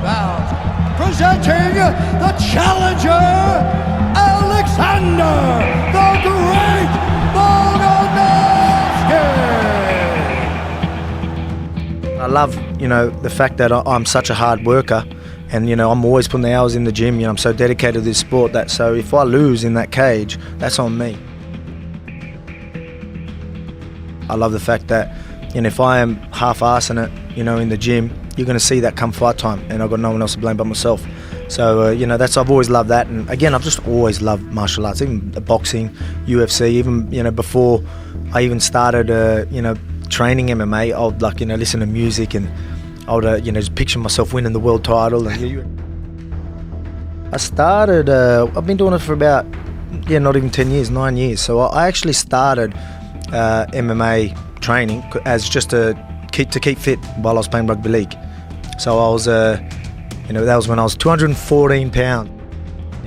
pounds, presenting the challenger, Alexander the Great Volkanovski. I love, the fact that I'm such a hard worker, and I'm always putting the hours in the gym. I'm so dedicated to this sport that so if I lose in that cage, that's on me. I love the fact that if I am half-assing it, in the gym, you're going to see that come fight time, and I've got no one else to blame but myself. So I've always loved that, and again, I've just always loved martial arts, even boxing, UFC, even before I even started training MMA. I would listen to music, and I would just picture myself winning the world title. And I started. I've been doing it for about not even 10 years, 9 years. So I actually started MMA training as just to keep fit while I was playing rugby league. So I was, that was when I was 214 pounds.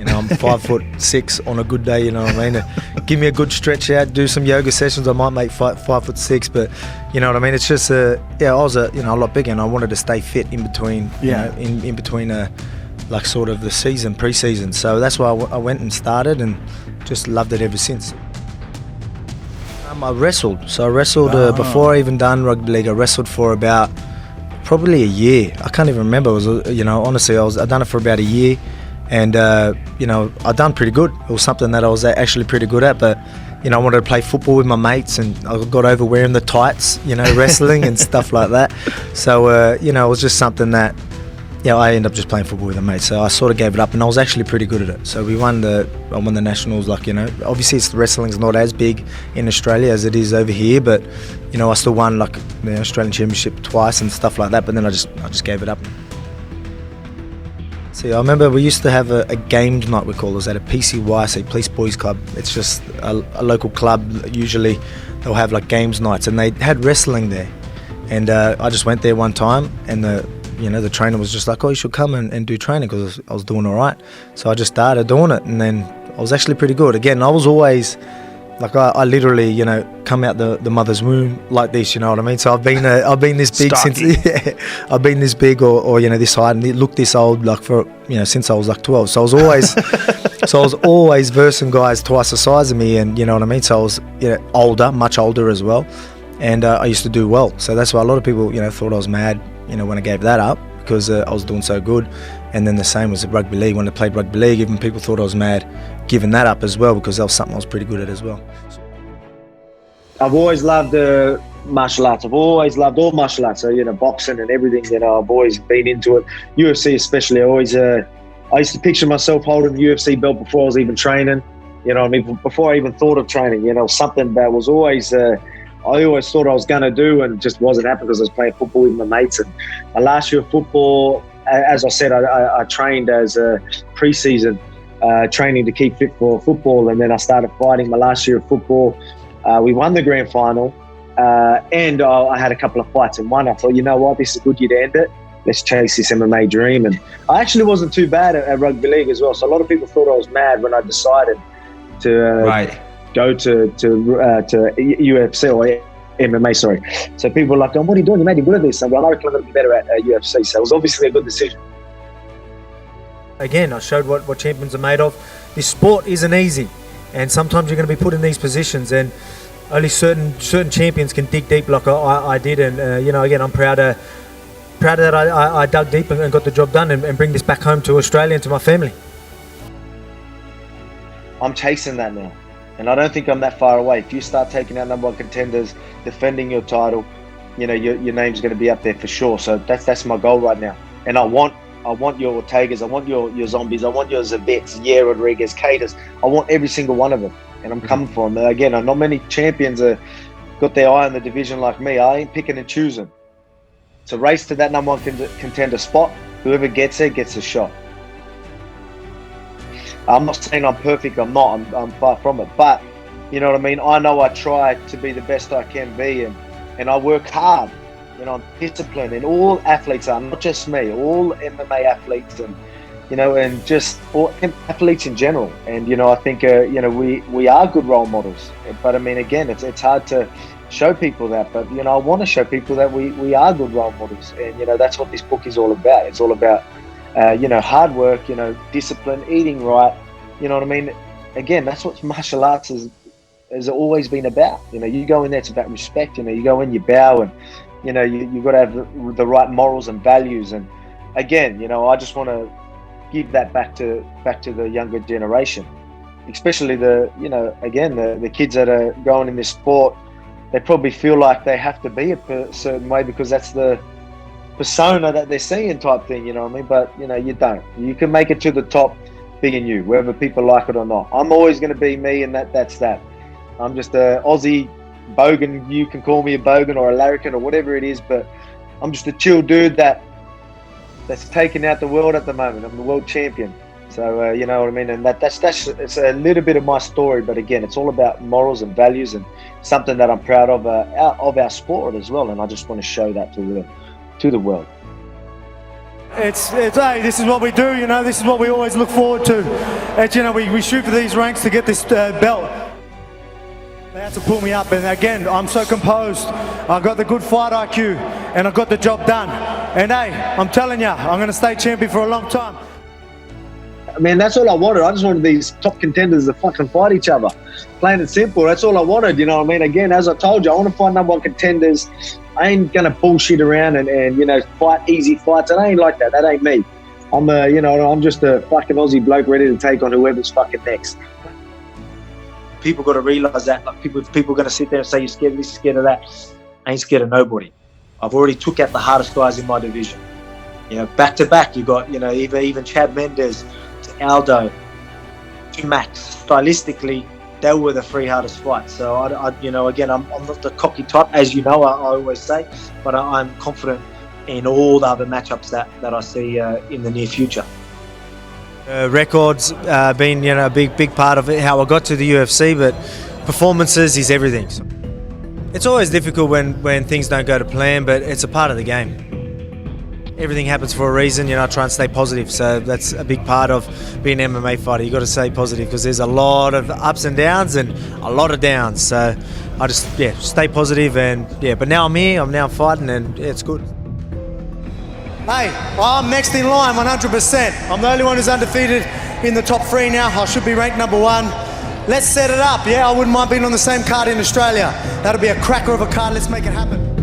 I'm 5'6" on a good day. You know what I mean? Give me a good stretch out, do some yoga sessions, I might make 5'6". But you know what I mean? It's just I was a lot bigger, and I wanted to stay fit in between. In between sort of the season, pre-season. So that's why I went and started, and just loved it ever since. I wrestled. So I wrestled before I even done rugby league. I wrestled for about probably a year. I can't even remember. It was honestly, I'd done it for about a year. And, I'd done pretty good. It was something that I was actually pretty good at, but, I wanted to play football with my mates, and I got over wearing the tights, wrestling and stuff like that. So, it was just something that, I ended up just playing football with my mates. So I sort of gave it up, and I was actually pretty good at it. So I won the nationals, obviously it's wrestling's not as big in Australia as it is over here, but, I still won the Australian Championship twice and stuff like that, but then I just gave it up. See, I remember we used to have a games night, we call it. It was at a PCY, so Police Boys Club. It's just a local club. Usually they'll have games nights, and they had wrestling there. And I just went there one time, and the trainer was just like, "Oh, you should come and do training," because I was doing all right. So I just started doing it, and then I was actually pretty good. Again, I was always I literally, come out the mother's womb like this, you know what I mean? So I've been this big since, I've been this big or this height, and look this old since I was 12. So I was always versing guys twice the size of me, and you know what I mean? So I was older, much older as well, and I used to do well. So that's why a lot of people thought I was mad, when I gave that up, because I was doing so good. And then the same was at rugby league. When I played rugby league, even people thought I was mad giving that up as well, because that was something I was pretty good at as well. I've always loved martial arts. I've always loved all martial arts. So, boxing and everything, I've always been into it. UFC especially, I used to picture myself holding the UFC belt before I was even training. Before I even thought of training, something that was always, I always thought I was going to do, and just wasn't happening because I was playing football with my mates. And my last year of football, as I said, I trained as a pre-season, training to keep fit for football, and then I started fighting my last year of football. We won the grand final, and I had a couple of fights in one. I thought, you know what, this is a good year to end it. Let's chase this MMA dream. And I actually wasn't too bad at rugby league as well. So a lot of people thought I was mad when I decided to go to UFC or MMA, sorry. So people were like, "Oh, what are you doing? You made me good at this." And I reckon I'm going to be better at UFC. So it was obviously a good decision. Again, I showed what champions are made of. This sport isn't easy, and sometimes you're going to be put in these positions, and only certain champions can dig deep like I did. And again, I'm proud that I dug deep and got the job done, and bring this back home to Australia and to my family. I'm chasing that now. And I don't think I'm that far away. If you start taking out number one contenders, defending your title, your name's going to be up there for sure. So that's my goal right now. And I want your Ortegas, I want your Zombies, I want your Zavets, Rodriguez, Caters. I want every single one of them, and I'm coming for them. Again, not many champions got their eye on the division like me. I ain't picking and choosing. It's a race to that number one contender spot. Whoever gets there gets a shot. I'm not saying I'm perfect, I'm not, I'm far from it, but you know what I mean? I know I try to be the best I can be, and I work hard, I'm disciplined, and all athletes are, not just me, all MMA athletes, and and just all athletes in general. And I think we are good role models, but I mean, again, it's hard to show people that. But I want to show people that we are good role models, and that's what this book is all about. It's all about hard work, discipline, eating right. You know what I mean? Again, that's what martial arts has always been about. You go in there, it's about respect. You go in, you bow, and you've got to have the right morals and values. And again, I just want to give that back to the younger generation, especially the kids that are going in this sport. They probably feel like they have to be a certain way because that's the persona that they're seeing, type thing. You know what I mean? But you don't. You can make it to the top being you, whether people like it or not. I'm always going to be me, and that's that. I'm just a Aussie bogan. You can call me a bogan or a larrikin or whatever it is, but I'm just a chill dude that's taking out the world at the moment. I'm the world champion. So you know what I mean, and that's it's a little bit of my story. But again, it's all about morals and values, and something that I'm proud of our sport as well. And I just want to show that to the world. It's hey, this is what we do. This is what we always look forward to. It's, we shoot for these ranks to get this belt. They had to pull me up, and again, I'm so composed. I've got the good fight IQ, and I've got the job done. And hey, I'm telling you, I'm going to stay champion for a long time. I mean, that's all I wanted. I just wanted these top contenders to fucking fight each other. Plain and simple. That's all I wanted, you know what I mean? Again, as I told you, I want to find number one contenders. I ain't going to bullshit around and fight easy fights. It ain't like that. That ain't me. I'm just a fucking Aussie bloke ready to take on whoever's fucking next. People got to realise that. Like people are going to sit there and say, you're scared of this, scared of that. I ain't scared of nobody. I've already took out the hardest guys in my division. Back to back, you got, even Chad Mendes, Aldo, to Max. Stylistically, they were the three hardest fights. So again, I'm not the cocky type, as I always say, but I'm confident in all the other matchups that I see in the near future. Records been a big part of it, how I got to the UFC, but performances is everything. So it's always difficult when things don't go to plan, but it's a part of the game. Everything happens for a reason, I try and stay positive. So that's a big part of being an MMA fighter. You got to stay positive because there's a lot of ups and downs and a lot of downs. So I just, stay positive but now I'm here, I'm fighting, and it's good. Hey, I'm next in line 100%. I'm the only one who's undefeated in the top 3 now. I should be ranked number 1. Let's set it up, I wouldn't mind being on the same card in Australia. That'll be a cracker of a card. Let's make it happen.